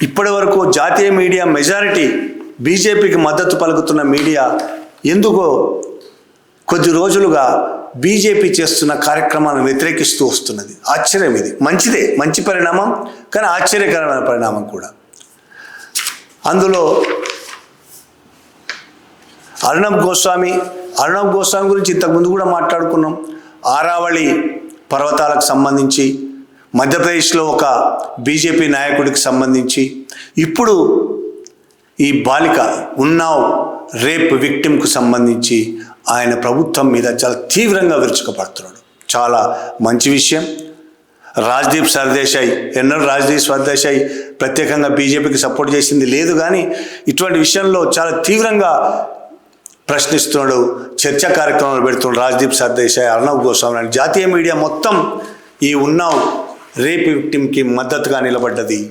ఇప్పటి వరకు జాతీయ మీడియా మెజారిటీ బీజేపీకి మద్దతు పలుకుతున్న మీడియా ఎందుకో కొద్ది రోజులుగా బీజేపీ చేస్తున్న కార్యక్రమాలను వ్యతిరేకిస్తూ వస్తున్నది. ఆశ్చర్యం. ఇది మంచిదే, మంచి పరిణామం, కానీ ఆశ్చర్యకరమైన పరిణామం కూడా. అందులో అర్ణబ్ గోస్వామి గురించి ఇంతకుముందు కూడా మాట్లాడుకున్నాం. ఆరావళి పర్వతాలకు సంబంధించి, మధ్యప్రదేశ్లో ఒక బీజేపీ నాయకుడికి సంబంధించి, ఇప్పుడు ఈ బాలిక ఉన్నావ్ రేప్ విక్టిమ్కు సంబంధించి ఆయన ప్రభుత్వం మీద చాలా తీవ్రంగా విరుచుకుపడుతున్నాడు. చాలా మంచి విషయం. రాజ్దీప్ సర్దేశాయ్ ప్రత్యేకంగా బీజేపీకి సపోర్ట్ చేసింది లేదు, కానీ ఇటువంటి విషయంలో చాలా తీవ్రంగా ప్రశ్నిస్తున్నాడు, చర్చా కార్యక్రమాలు పెడుతున్నాడు రాజ్దీప్ సర్దేశాయ్, అర్ణబ్ గోస్వామి. జాతీయ మీడియా మొత్తం ఈ ఉన్నావ్ రేప్ విక్టిమ్కి మద్దతుగా నిలబడ్డది.